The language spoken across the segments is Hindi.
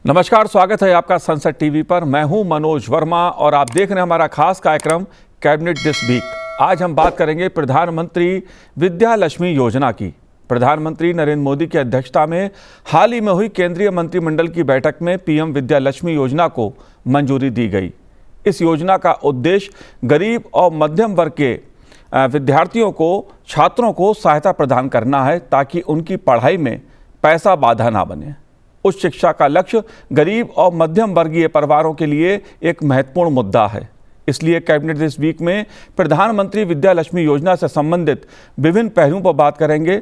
नमस्कार, स्वागत है आपका संसद टीवी पर। मैं हूं मनोज वर्मा और आप देख रहे हैं हमारा खास कार्यक्रम कैबिनेट दिस वीक। आज हम बात करेंगे प्रधानमंत्री विद्या लक्ष्मी योजना की। प्रधानमंत्री नरेंद्र मोदी की अध्यक्षता में हाल ही में हुई केंद्रीय मंत्रिमंडल की बैठक में पीएम विद्या लक्ष्मी योजना को मंजूरी दी गई। इस योजना का उद्देश्य गरीब और मध्यम वर्ग के विद्यार्थियों को, छात्रों को सहायता प्रदान करना है ताकि उनकी पढ़ाई में पैसा बाधा ना बने। उच्च शिक्षा का लक्ष्य गरीब और मध्यम वर्गीय परिवारों के लिए एक महत्वपूर्ण मुद्दा है। इसलिए कैबिनेट दिस वीक में प्रधानमंत्री विद्या लक्ष्मी योजना से संबंधित विभिन्न पहलुओं पर बात करेंगे।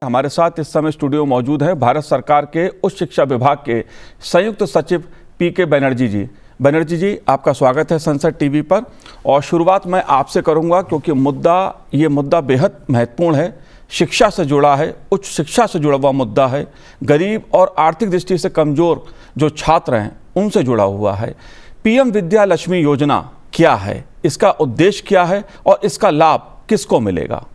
हमारे साथ इस समय स्टूडियो मौजूद है भारत सरकार के उच्च शिक्षा विभाग के संयुक्त सचिव पीके बनर्जी जी। बनर्जी जी, आपका स्वागत है संसद टीवी पर। और शुरुआत मैं आपसे करूंगा क्योंकि ये मुद्दा बेहद महत्वपूर्ण है, शिक्षा से जुड़ा है, उच्च शिक्षा से जुड़ा हुआ मुद्दा है, गरीब और आर्थिक दृष्टि से कमज़ोर जो छात्र हैं उनसे जुड़ा हुआ है। पीएम विद्या लक्ष्मी योजना क्या है, इसका उद्देश्य क्या है और इसका लाभ किसको मिलेगा?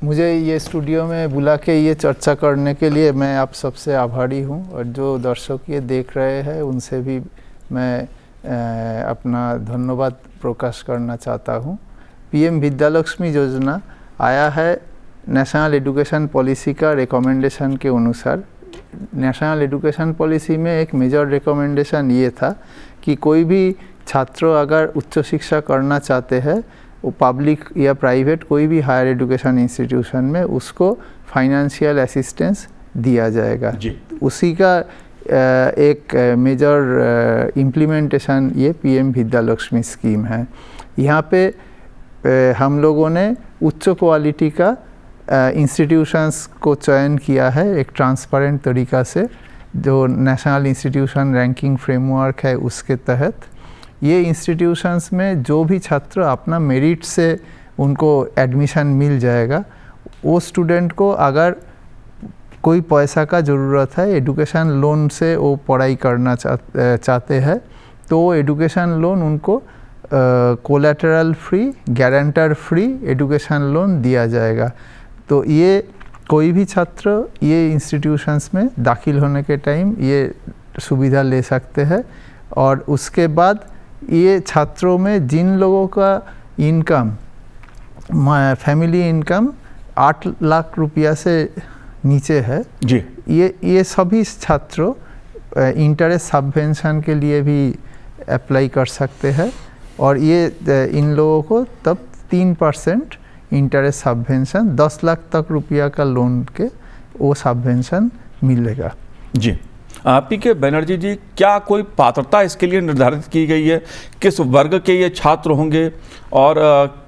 मुझे ये स्टूडियो में बुला के ये चर्चा करने के लिए मैं आप सबसे आभारी हूँ और जो दर्शक ये देख रहे हैं उनसे भी मैं अपना धन्यवाद प्रकाश करना चाहता हूँ। पीएम विद्या लक्ष्मी योजना आया है नेशनल एजुकेशन पॉलिसी का रिकमेंडेशन के अनुसार। नेशनल एजुकेशन पॉलिसी में एक मेजर रिकमेंडेशन ये था कि कोई भी छात्र अगर उच्च शिक्षा करना चाहते हैं, वो पब्लिक या प्राइवेट कोई भी हायर एजुकेशन इंस्टीट्यूशन में, उसको फाइनेंशियल असिस्टेंस दिया जाएगा। उसी का एक मेजर इम्प्लीमेंटेशन ये पीएम विद्या लक्ष्मी स्कीम है। यहाँ पे हम लोगों ने उच्च क्वालिटी का इंस्टीट्यूशंस को चयन किया है एक ट्रांसपेरेंट तरीका से, जो नेशनल इंस्टीट्यूशन रैंकिंग फ्रेमवर्क है उसके तहत। ये इंस्टीट्यूशंस में जो भी छात्र अपना मेरिट से उनको एडमिशन मिल जाएगा, वो स्टूडेंट को अगर कोई पैसा का ज़रूरत है, एजुकेशन लोन से वो पढ़ाई करना चाहते हैं, तो वो एजुकेशन लोन उनको collateral free, guarantor free education loan दिया जाएगा। तो ये कोई भी छात्र ये इंस्टीट्यूशंस में दाखिल होने के टाइम ये सुविधा ले सकते हैं। और उसके बाद ये छात्रों में जिन लोगों का इनकम, फैमिली इनकम 8 लाख रुपया से नीचे है जी, ये सभी छात्रों इंटरेस्ट सबवेंशन के लिए भी अप्लाई कर सकते हैं। और ये इन लोगों को तब 3% इंटरेस्ट सबवेंशन 10 लाख तक रुपया का लोन के वो सबवेंशन मिलेगा जी। पीके बनर्जी जी, क्या कोई पात्रता इसके लिए निर्धारित की गई है? किस वर्ग के ये छात्र होंगे और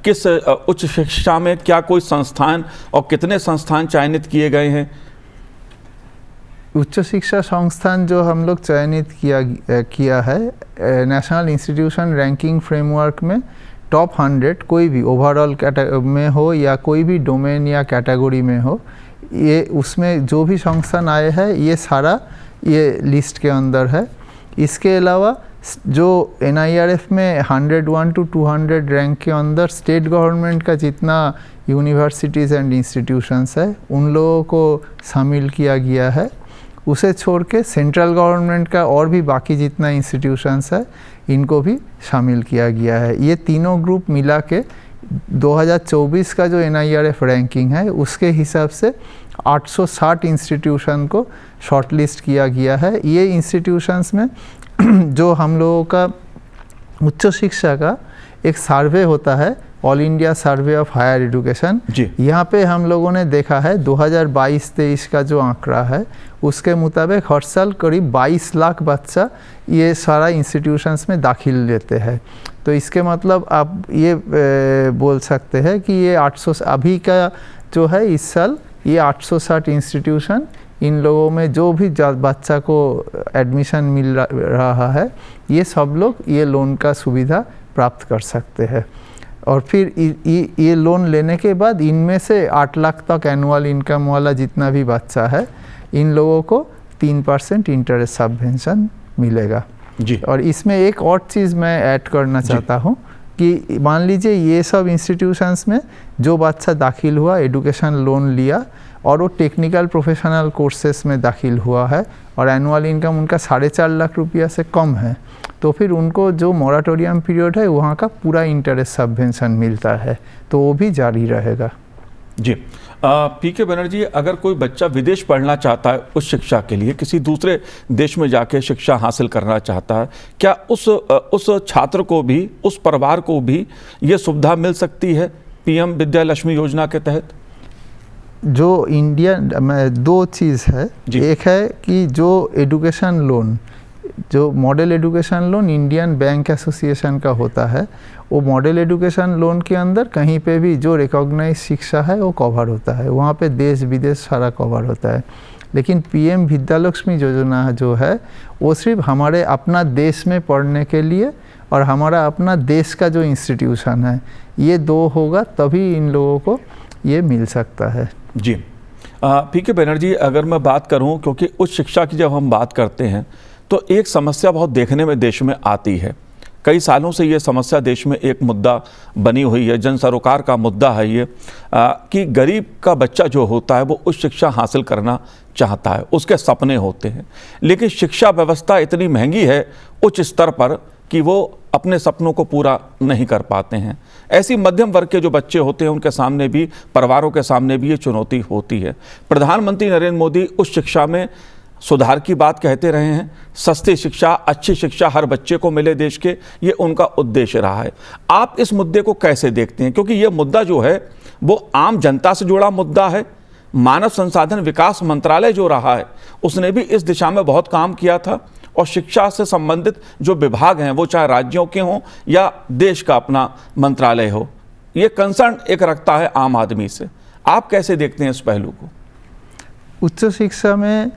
किस उच्च शिक्षा में क्या कोई संस्थान और कितने संस्थान चयनित किए गए हैं? उच्च शिक्षा संस्थान जो हम लोग चयनित किया है नेशनल इंस्टीट्यूशन रैंकिंग फ्रेमवर्क में टॉप 100 कोई भी ओवरऑल में हो या कोई भी डोमेन या कैटेगरी में हो, ये उसमें जो भी संस्थान आए हैं ये सारा ये लिस्ट के अंदर है। इसके अलावा जो NIRF में 101 to 200 रैंक के अंदर स्टेट गवर्नमेंट का जितना यूनिवर्सिटीज़ एंड इंस्टीट्यूशंस है उन लोगों को शामिल किया गया है। उसे छोड़ के सेंट्रल गवर्नमेंट का और भी बाकी जितना इंस्टीट्यूशंस है इनको भी शामिल किया गया है। ये तीनों ग्रुप मिला के 2024 का जो NIRF रैंकिंग है उसके हिसाब से 860 इंस्टीट्यूशन को शॉर्टलिस्ट किया गया है। ये इंस्टीट्यूशंस में जो हम लोगों का उच्च शिक्षा का एक सर्वे होता है, all India survey of higher education, यहाँ पे हम लोगों ने देखा है 2022-23 का जो आंकड़ा है उसके मुताबिक हर साल करीब 22 लाख बच्चा ये सारा इंस्टीट्यूशंस में दाखिल लेते हैं। तो इसके मतलब आप ये बोल सकते हैं कि ये 800 अभी का जो है इस साल ये 860 इंस्टीट्यूशन, इन लोगों में जो भी बच्चा को एडमिशन मिल रहा है ये सब लोग ये लोन का सुविधा प्राप्त कर सकते हैं। और फिर ये लोन लेने के बाद इनमें से 8 लाख तक एनुअल इनकम वाला जितना भी बच्चा है इन लोगों को 3% इंटरेस्ट सबवेंशन मिलेगा। जी। और इसमें एक और चीज़ मैं ऐड करना चाहता हूँ कि मान लीजिए ये सब इंस्टीट्यूशंस में जो बच्चा दाखिल हुआ, एजुकेशन लोन लिया और वो टेक्निकल प्रोफेशनल कोर्सेस में दाखिल हुआ है और एनुअल इनकम उनका 4.5 लाख रुपया से कम है, तो फिर उनको जो मोराटोरियम पीरियड है वहाँ का पूरा इंटरेस्ट सबवेंशन मिलता है, तो वो भी जारी रहेगा। जी। पीके बनर्जी, अगर कोई बच्चा विदेश पढ़ना चाहता है उस शिक्षा के लिए, किसी दूसरे देश में जाके शिक्षा हासिल करना चाहता है, क्या उस छात्र को भी, उस परिवार को भी ये सुविधा मिल सकती है पीएम विद्या लक्ष्मी योजना के तहत? जो इंडियन में दो चीज़ है, एक है कि जो एजुकेशन लोन, जो model education loan Indian bank association का होता है, वो मॉडल एजुकेशन लोन के अंदर कहीं पे भी जो रिकॉग्नाइज शिक्षा है वो कवर होता है, वहाँ पे देश विदेश सारा कवर होता है। लेकिन पीएम विद्या लक्ष्मी योजना जो है वो सिर्फ हमारे अपना देश में पढ़ने के लिए और हमारा अपना देश का जो इंस्टीट्यूशन है, ये दो होगा तभी इन लोगों को ये मिल सकता है। जी। पीके बनर्जी, अगर मैं बात करूं, क्योंकि उच्च शिक्षा की जब हम बात करते हैं तो एक समस्या बहुत देखने में देश में आती है, कई सालों से ये समस्या देश में एक मुद्दा बनी हुई है, जन सरोकार का मुद्दा है ये, कि गरीब का बच्चा जो होता है वो उच्च शिक्षा हासिल करना चाहता है, उसके सपने होते हैं, लेकिन शिक्षा व्यवस्था इतनी महंगी है उच्च स्तर पर कि वो अपने सपनों को पूरा नहीं कर पाते हैं। ऐसी मध्यम वर्ग के जो बच्चे होते हैं उनके सामने भी, परिवारों के सामने भी ये चुनौती होती है। प्रधानमंत्री नरेंद्र मोदी उच्च शिक्षा में सुधार की बात कहते रहे हैं, सस्ती शिक्षा, अच्छी शिक्षा हर बच्चे को मिले देश के, ये उनका उद्देश्य रहा है। आप इस मुद्दे को कैसे देखते हैं, क्योंकि ये मुद्दा जो है वो आम जनता से जुड़ा मुद्दा है। मानव संसाधन विकास मंत्रालय जो रहा है उसने भी इस दिशा में बहुत काम किया था, और शिक्षा से संबंधित जो विभाग हैं वो चाहे राज्यों के हों या देश का अपना मंत्रालय हो, ये कंसर्न एक रखता है आम आदमी से। आप कैसे देखते हैं इस पहलू को? उच्च शिक्षा में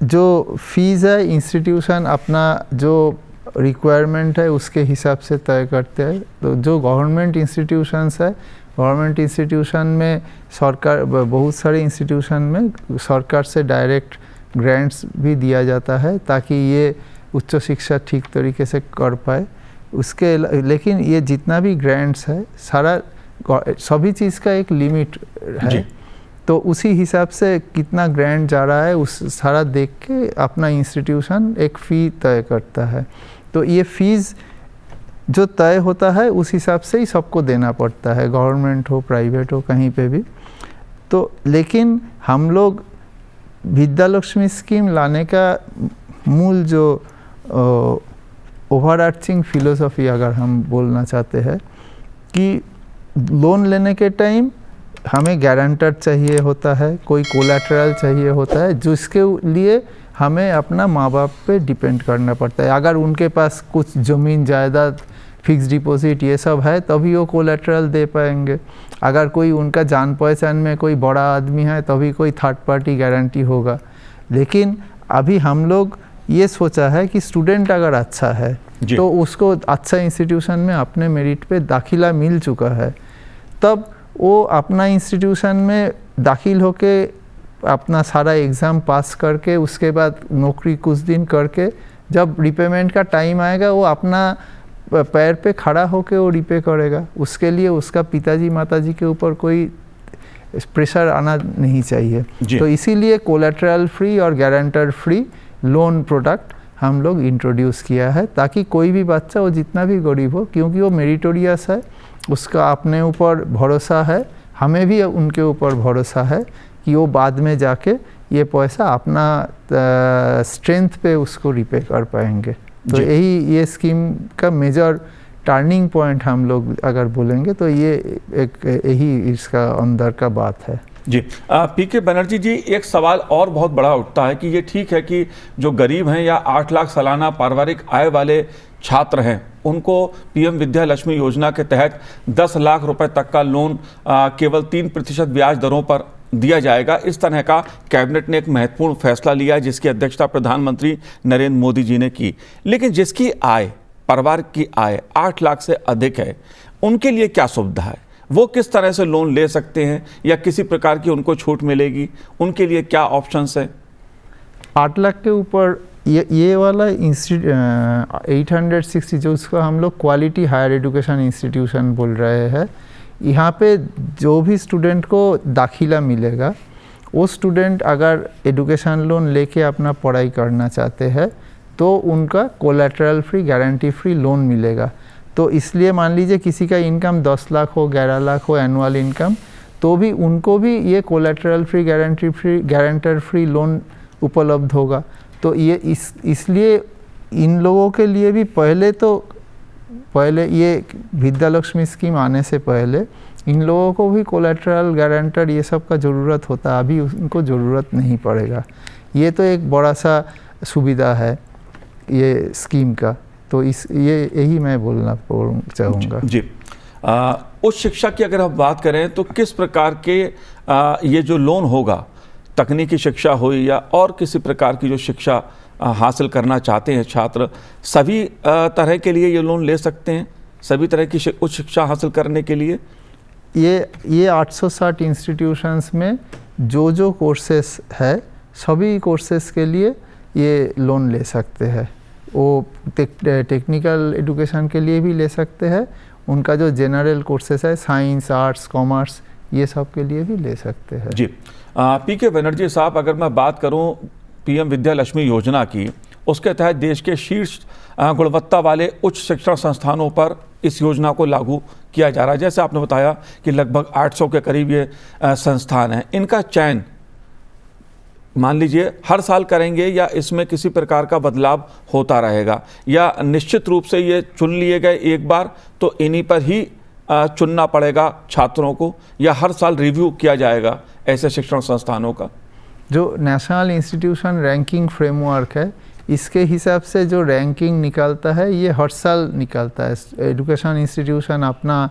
जो फीस है इंस्टीट्यूशन अपना जो रिक्वायरमेंट है उसके हिसाब से तय करते हैं। तो जो गवर्नमेंट इंस्टीट्यूशंस है, गवर्नमेंट इंस्टीट्यूशन में सरकार, बहुत सारे इंस्टीट्यूशन में सरकार से डायरेक्ट ग्रांट्स भी दिया जाता है ताकि ये उच्च शिक्षा ठीक तरीके से कर पाए। उसके लेकिन ये जितना भी ग्रांट्स है सारा सभी चीज़ का एक लिमिट है, तो उसी हिसाब से कितना ग्रांट जा रहा है उस सारा देख के अपना इंस्टीट्यूशन एक फ़ी तय करता है। तो ये फीस जो तय होता है उस हिसाब से ही सबको देना पड़ता है, गवर्नमेंट हो प्राइवेट हो कहीं पे भी। तो लेकिन हम लोग विद्या लक्ष्मी स्कीम लाने का मूल जो ओवरआर्चिंग फिलोसफी अगर हम बोलना चाहते हैं कि लोन लेने के टाइम हमें गारंटर चाहिए होता है, कोई कोलैटरल चाहिए होता है, जिसके लिए हमें अपना माँ बाप पे डिपेंड करना पड़ता है। अगर उनके पास कुछ ज़मीन जायदाद, फिक्स डिपॉजिट ये सब है तभी वो कोलैटरल दे पाएंगे। अगर कोई उनका जान पहचान में कोई बड़ा आदमी है तभी कोई थर्ड पार्टी गारंटी होगा। लेकिन अभी हम लोग ये सोचा है कि स्टूडेंट अगर अच्छा है तो उसको अच्छा इंस्टीट्यूशन में अपने मेरिट पे दाखिला मिल चुका है, तब वो अपना इंस्टीट्यूशन में दाखिल होके अपना सारा एग्ज़ाम पास करके उसके बाद नौकरी कुछ दिन करके जब रिपेमेंट का टाइम आएगा वो अपना पैर पे खड़ा होके वो रिपे करेगा। उसके लिए उसका पिताजी माताजी के ऊपर कोई प्रेशर आना नहीं चाहिए। तो इसीलिए कोलैटरल फ्री और गारंटर फ्री लोन प्रोडक्ट हम लोग इंट्रोड्यूस किया है ताकि कोई भी बच्चा, वो जितना भी गरीब हो, क्योंकि वो मेरिटोरियस है, उसका अपने ऊपर भरोसा है, हमें भी उनके ऊपर भरोसा है कि वो बाद में जाके ये पैसा अपना स्ट्रेंथ पे उसको रिपे कर पाएंगे। तो यही ये स्कीम का मेजर टर्निंग पॉइंट हम लोग अगर बोलेंगे तो ये एक यही इसका अंदर का बात है। जी। पीके बनर्जी जी, एक सवाल और बहुत बड़ा उठता है कि ये ठीक है कि जो गरीब हैं या 8 लाख सालाना पारिवारिक आय वाले छात्र हैं उनको पीएम विद्या लक्ष्मी योजना के तहत 10 लाख रुपए तक का लोन केवल 3% ब्याज दरों पर दिया जाएगा। इस तरह का कैबिनेट ने एक महत्वपूर्ण फैसला लिया जिसकी अध्यक्षता प्रधानमंत्री नरेंद्र मोदी जी ने की। लेकिन जिसकी आय, परिवार की आय 8 लाख से अधिक है, उनके लिए क्या सुविधा है? वो किस तरह से लोन ले सकते हैं या किसी प्रकार की उनको छूट मिलेगी? उनके लिए क्या ऑप्शंस है? 8 लाख के ऊपर ये वाला 860 जो उसको हम लोग क्वालिटी हायर एजुकेशन इंस्टीट्यूशन बोल रहे हैं, यहाँ पे जो भी स्टूडेंट को दाखिला मिलेगा, वो स्टूडेंट अगर एजुकेशन लोन लेके अपना पढ़ाई करना चाहते हैं तो उनका collateral free, guarantee free loan मिलेगा। तो इसलिए मान लीजिए किसी का इनकम 10 लाख हो, 11 लाख हो एनुअल इनकम, तो भी उनको भी ये collateral free, guarantor free loan उपलब्ध होगा। तो ये इसलिए इन लोगों के लिए भी पहले ये विद्या लक्ष्मी स्कीम आने से पहले इन लोगों को भी कोलैटरल, गारंटर ये सब का ज़रूरत होता, अभी उनको ज़रूरत नहीं पड़ेगा। ये तो एक बड़ा सा सुविधा है ये स्कीम का। तो यही मैं बोलना चाहूँगा। जी, उच्च शिक्षा की अगर हम बात करें तो किस प्रकार के ये जो लोन होगा, तकनीकी शिक्षा हो या और किसी प्रकार की जो शिक्षा हासिल करना चाहते हैं छात्र, सभी तरह के लिए ये लोन ले सकते हैं? सभी तरह की उच्च शिक्षा हासिल करने के लिए ये 860 इंस्टीट्यूशंस में जो कोर्सेस है, सभी कोर्सेस के लिए ये लोन ले सकते हैं। वो टेक्निकल एजुकेशन के लिए भी ले सकते हैं, उनका जो जनरल कोर्सेस है, साइंस, आर्ट्स, कॉमर्स, ये सब के लिए भी ले सकते हैं। जी, पीके बनर्जी साहब, अगर मैं बात करूं पीएम विद्या लक्ष्मी योजना की, उसके तहत देश के शीर्ष गुणवत्ता वाले उच्च शिक्षण संस्थानों पर इस योजना को लागू किया जा रहा है। जैसे आपने बताया कि लगभग 800 के करीब ये संस्थान हैं। इनका चयन मान लीजिए हर साल करेंगे या इसमें किसी प्रकार का बदलाव होता रहेगा, या निश्चित रूप से ये चुन लिए गए एक बार तो इन्हीं पर ही चुनना पड़ेगा छात्रों को, या हर साल रिव्यू किया जाएगा ऐसे शिक्षण संस्थानों का? जो नेशनल इंस्टीट्यूशन रैंकिंग फ्रेमवर्क है, इसके हिसाब से जो रैंकिंग निकलता है ये हर साल निकलता है। एजुकेशन इंस्टीट्यूशन अपना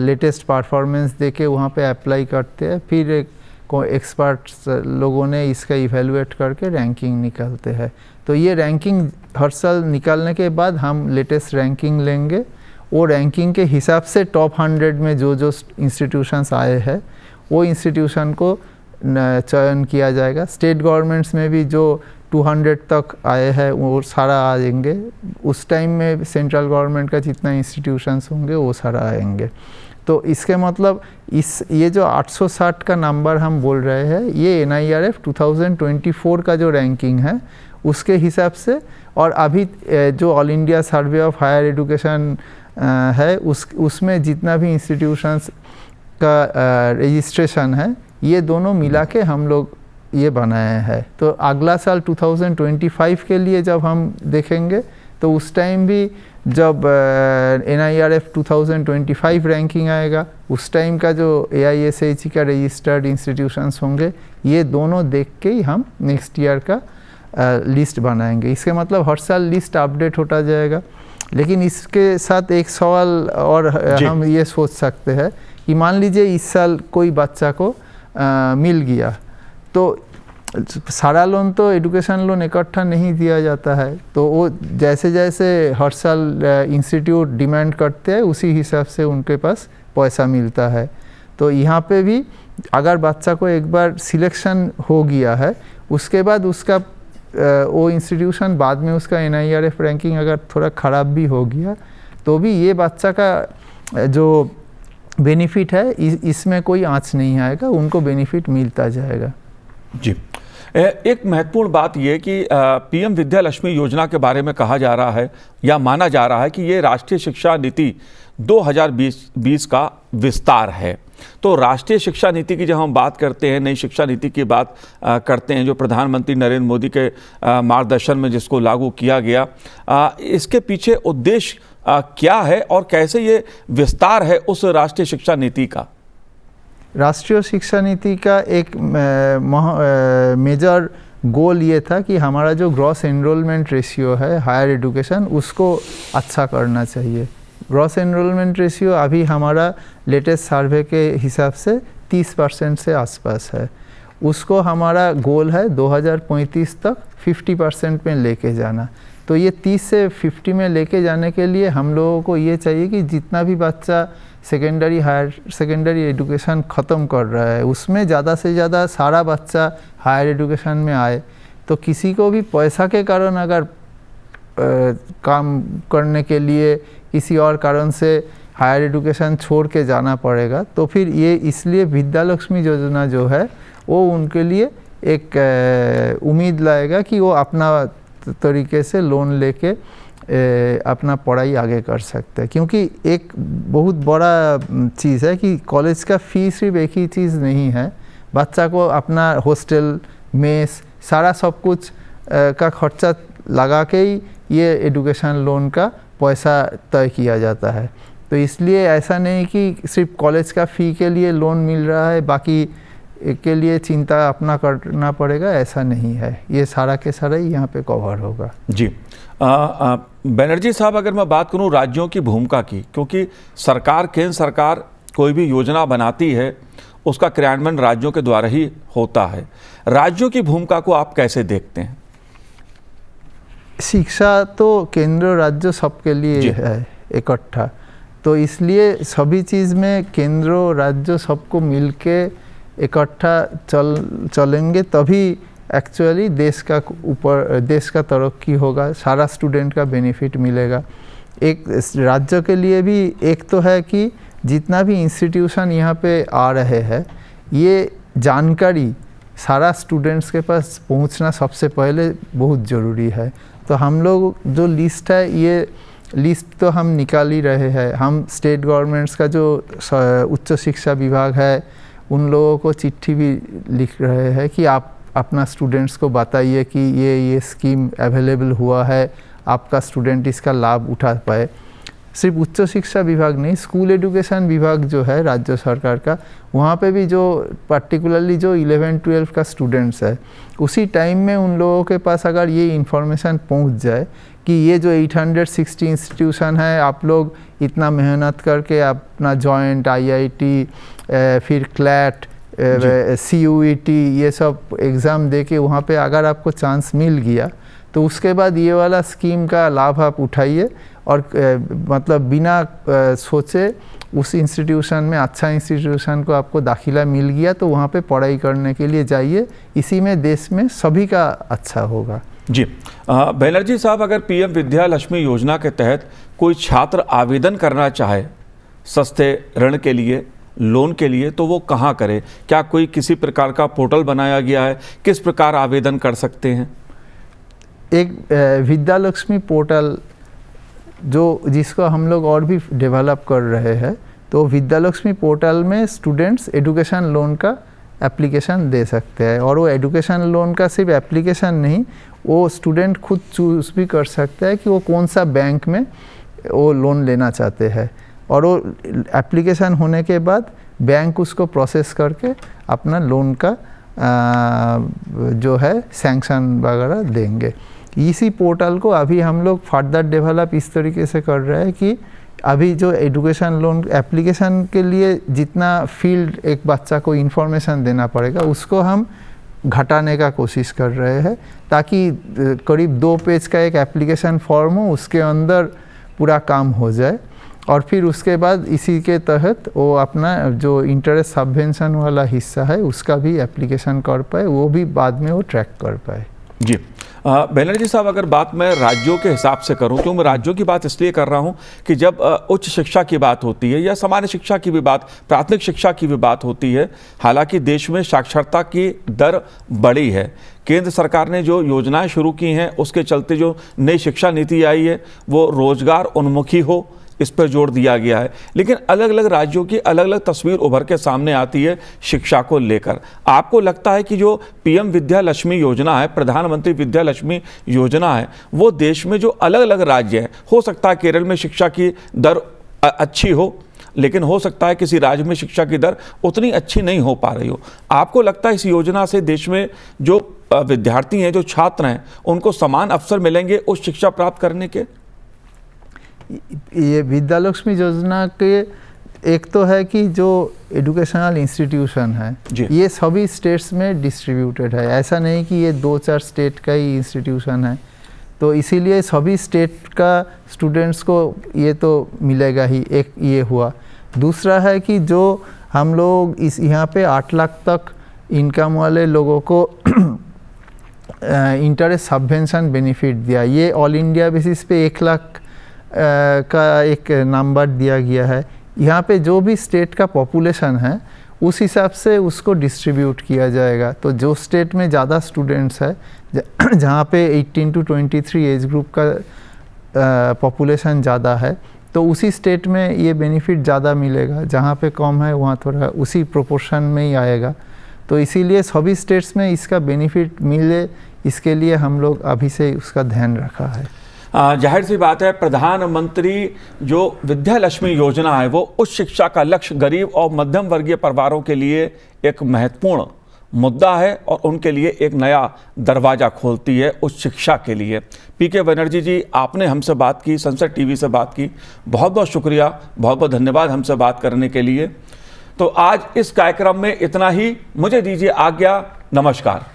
लेटेस्ट परफॉर्मेंस देके वहाँ पे अप्लाई करते हैं, फिर एक्सपर्ट्स लोगों ने इसका इवेलुएट करके रैंकिंग निकालते हैं। तो ये रैंकिंग हर साल निकालने के बाद हम लेटेस्ट रैंकिंग लेंगे। वो रैंकिंग के हिसाब से टॉप 100 में जो इंस्टीट्यूशंस आए हैं वो इंस्टीट्यूशन को चयन किया जाएगा। स्टेट गवर्नमेंट्स में भी जो 200 तक आए हैं वो सारा आ जाएंगे। उस टाइम में सेंट्रल गवर्नमेंट का जितना इंस्टीट्यूशंस होंगे वो सारा आएंगे। तो इसके मतलब ये जो 860 का नंबर हम बोल रहे हैं, ये NIRF 2024 का जो रैंकिंग है उसके हिसाब से, और अभी जो all India survey of higher education है उसमें जितना भी इंस्टीट्यूशंस का रजिस्ट्रेशन है, ये दोनों मिला के हम लोग ये बनाए हैं। तो अगला साल 2025 के लिए जब हम देखेंगे तो उस टाइम भी जब NIRF 2025 रैंकिंग आएगा, उस टाइम का जो AISHE का रजिस्टर्ड इंस्टीट्यूशंस होंगे, ये दोनों देख के ही हम नेक्स्ट ईयर का लिस्ट बनाएंगे। इसके मतलब हर साल लिस्ट अपडेट होता जाएगा। लेकिन इसके साथ एक सवाल और हम ये सोच सकते हैं कि मान लीजिए इस साल कोई बच्चा को मिल गया, तो सारा लोन तो एजुकेशन लोन इकट्ठा नहीं दिया जाता है। तो वो जैसे जैसे हर साल इंस्टीट्यूट डिमांड करते हैं उसी हिसाब से उनके पास पैसा मिलता है। तो यहाँ पे भी अगर बच्चा को एक बार सिलेक्शन हो गया है, उसके बाद उसका वो इंस्टीट्यूशन बाद में उसका NIRF रैंकिंग अगर थोड़ा ख़राब भी हो गया तो भी ये बच्चा का जो बेनिफिट है इसमें कोई आँच नहीं आएगा, उनको बेनिफिट मिलता जाएगा। जी, एक महत्वपूर्ण बात यह कि PM विद्या लक्ष्मी योजना के बारे में कहा जा रहा है या माना जा रहा है कि ये राष्ट्रीय शिक्षा नीति 2020 का विस्तार है। तो राष्ट्रीय शिक्षा नीति की जब हम बात करते हैं, नई शिक्षा नीति की बात करते हैं, जो प्रधानमंत्री नरेंद्र मोदी के मार्गदर्शन में जिसको लागू किया गया, इसके पीछे उद्देश्य क्या है और कैसे ये विस्तार है उस राष्ट्रीय शिक्षा नीति का? राष्ट्रीय शिक्षा नीति का एक मेजर गोल ये था कि हमारा जो ग्रॉस एनरोलमेंट रेशियो है हायर एजुकेशन, उसको अच्छा करना चाहिए। ग्रॉस एनरोलमेंट रेशियो अभी हमारा लेटेस्ट सर्वे के हिसाब से 30% से आसपास है। उसको हमारा गोल है 2035 तक 50% में लेके जाना। तो ये 30 से 50 में लेके जाने के लिए हम लोगों को ये चाहिए कि जितना भी बच्चा सेकेंडरी हायर सेकेंडरी एजुकेशन ख़त्म कर रहा है उसमें ज़्यादा से ज़्यादा सारा बच्चा हायर एजुकेशन में आए। तो किसी को भी पैसा के कारण अगर काम करने के लिए किसी और कारण से हायर एजुकेशन छोड़ के जाना पड़ेगा, तो फिर ये इसलिए विद्यालक्ष्मी योजना जो है वो उनके लिए एक उम्मीद लाएगा कि वो अपना तरीके से लोन लेके अपना पढ़ाई आगे कर सकते हैं। क्योंकि एक बहुत बड़ा चीज़ है कि कॉलेज का फ़ी सिर्फ एक ही चीज़ नहीं है, बच्चा को अपना हॉस्टल, मेस, सारा सब कुछ का खर्चा लगा के ही ये एजुकेशन लोन का पैसा तय किया जाता है। तो इसलिए ऐसा नहीं कि सिर्फ कॉलेज का फ़ी के लिए लोन मिल रहा है, बाकी के लिए चिंता अपना करना पड़ेगा, ऐसा नहीं है। ये सारा के सारा ही यहाँ पे कवर होगा। जी बनर्जी साहब, अगर मैं बात करूँ राज्यों की भूमिका की, क्योंकि सरकार, केंद्र सरकार कोई भी योजना बनाती है उसका क्रियान्वयन राज्यों के द्वारा ही होता है। राज्यों की भूमिका को आप कैसे देखते हैं? शिक्षा तो केंद्र राज्य सबके लिए है इकट्ठा, तो इसलिए सभी चीज़ में केंद्र राज्य सबको मिलके इकट्ठा चलेंगे, तभी एक्चुअली देश का तरक्की होगा, सारा स्टूडेंट का बेनिफिट मिलेगा। एक राज्य के लिए भी एक तो है कि जितना भी इंस्टीट्यूशन यहाँ पे आ रहे हैं, ये जानकारी सारा स्टूडेंट्स के पास पहुँचना सबसे पहले बहुत ज़रूरी है। तो हम लोग जो लिस्ट है, ये लिस्ट तो हम निकाल ही रहे हैं। हम स्टेट गवर्नमेंट्स का जो उच्च शिक्षा विभाग है उन लोगों को चिट्ठी भी लिख रहे हैं कि आप अपना स्टूडेंट्स को बताइए कि ये स्कीम अवेलेबल हुआ है, आपका स्टूडेंट इसका लाभ उठा पाए। सिर्फ उच्च शिक्षा विभाग नहीं, स्कूल एजुकेशन विभाग जो है राज्य सरकार का, वहाँ पे भी जो पर्टिकुलरली जो 11-12 का स्टूडेंट्स है, उसी टाइम में उन लोगों के पास अगर ये इन्फॉर्मेशन पहुँच जाए कि ये जो 860 इंस्टीट्यूशन है, आप लोग इतना मेहनत करके अपना जॉइंट, IIT, फिर क्लैट, CUET, ये सब एग्ज़ाम दे के वहाँ पे अगर आपको चांस मिल गया, तो उसके बाद ये वाला स्कीम का लाभ आप उठाइए और मतलब बिना सोचे उस इंस्टीट्यूशन में, अच्छा इंस्टीट्यूशन को आपको दाखिला मिल गया तो वहाँ पे पढ़ाई करने के लिए जाइए। इसी में देश में सभी का अच्छा होगा। जी बनर्जी साहब, अगर PM विद्यालक्ष्मी योजना के तहत कोई छात्र आवेदन करना चाहे सस्ते ऋण के लिए, लोन के लिए, तो वो कहाँ करे? क्या कोई किसी प्रकार का पोर्टल बनाया गया है? किस प्रकार आवेदन कर सकते हैं? एक विद्यालक्ष्मी पोर्टल जिसको हम लोग और भी डेवलप कर रहे हैं, तो विद्यालक्ष्मी पोर्टल में स्टूडेंट्स एजुकेशन लोन का एप्लीकेशन दे सकते हैं। और वो एजुकेशन लोन का सिर्फ एप्लीकेशन नहीं, वो स्टूडेंट खुद चूज़ भी कर सकते हैं कि वो कौन सा बैंक में वो लोन लेना चाहते हैं। और वो एप्लीकेशन होने के बाद बैंक उसको प्रोसेस करके अपना लोन का जो है सैंक्शन वगैरह देंगे। इसी पोर्टल को अभी हम लोग फर्दर डेवलप इस तरीके से कर रहे हैं कि अभी जो एजुकेशन लोन एप्लीकेशन के लिए जितना फील्ड एक बच्चा को इन्फॉर्मेशन देना पड़ेगा, उसको हम घटाने का कोशिश कर रहे हैं, ताकि करीब 2 पेज का एक एप्लीकेशन फॉर्म हो, उसके अंदर पूरा काम हो जाए। और फिर उसके बाद इसी के तहत वो अपना जो इंटरेस्ट सबवेंशन वाला हिस्सा है उसका भी एप्लीकेशन कर पाए, वो भी बाद में वो ट्रैक कर पाए। जी बनर्जी साहब, अगर बात मैं राज्यों के हिसाब से करूं, क्यों मैं राज्यों की बात इसलिए कर रहा हूं कि जब उच्च शिक्षा की बात होती है या सामान्य शिक्षा की भी बात, प्राथमिक शिक्षा की भी बात होती है, हालांकि देश में साक्षरता की दर बढ़ी है। केंद्र सरकार ने जो योजनाएं शुरू की हैं उसके चलते जो नई शिक्षा नीति आई है वो रोजगार उन्मुखी हो, इस पर जोर दिया गया है। लेकिन अलग अलग राज्यों की अलग अलग तस्वीर उभर के सामने आती है शिक्षा को लेकर। आपको लगता है कि जो PM विद्यालक्ष्मी योजना है, प्रधानमंत्री विद्यालक्ष्मी योजना है, वो देश में जो अलग अलग राज्य हैं, हो सकता है केरल में शिक्षा की दर अच्छी हो, लेकिन हो सकता है किसी राज्य में शिक्षा की दर उतनी अच्छी नहीं हो पा रही हो। आपको लगता है इस योजना से देश में जो विद्यार्थी हैं, जो छात्र हैं, उनको समान अवसर मिलेंगे उस शिक्षा प्राप्त करने के? ये विद्यालक्ष्मी योजना के एक तो है कि जो एजुकेशनल इंस्टीट्यूशन है ये सभी स्टेट्स में डिस्ट्रीब्यूटेड है, ऐसा नहीं कि ये 2-4 स्टेट का ही इंस्टीट्यूशन है। तो इसीलिए सभी स्टेट का स्टूडेंट्स को ये तो मिलेगा ही, एक ये हुआ। दूसरा है कि जो हम लोग यहाँ पे 8 लाख तक इनकम वाले लोगों को इंटरेस्ट सबवेंशन बेनिफिट दिया। ये ऑल इंडिया बेसिस पे 1 लाख का एक नंबर दिया गया है। यहाँ पे जो भी स्टेट का पॉपुलेशन है उस हिसाब से उसको डिस्ट्रीब्यूट किया जाएगा। तो जो स्टेट में ज़्यादा स्टूडेंट्स है, जहाँ पे 18 to 23 एज ग्रुप का पॉपुलेशन ज़्यादा है, तो उसी स्टेट में ये बेनिफिट ज़्यादा मिलेगा। जहाँ पे कम है वहाँ थोड़ा उसी प्रोपोर्शन में ही आएगा। तो इसीलिए सभी स्टेट्स में इसका बेनिफिट मिले, इसके लिए हम लोग अभी से उसका ध्यान रखा है। जाहिर सी बात है, प्रधानमंत्री जो विद्या लक्ष्मी योजना है वो उच्च शिक्षा का लक्ष्य गरीब और मध्यम वर्गीय परिवारों के लिए एक महत्वपूर्ण मुद्दा है और उनके लिए एक नया दरवाज़ा खोलती है उच्च शिक्षा के लिए। पीके बनर्जी जी, आपने हमसे बात की, संसद टीवी से बात की, बहुत बहुत शुक्रिया, बहुत बहुत धन्यवाद हमसे बात करने के लिए। तो आज इस कार्यक्रम में इतना ही, मुझे दीजिए आज्ञा, नमस्कार।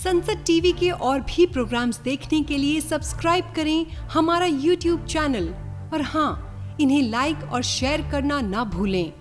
संसद टीवी के और भी प्रोग्राम्स देखने के लिए सब्सक्राइब करें हमारा YouTube चैनल और हाँ, इन्हें लाइक और शेयर करना ना भूलें।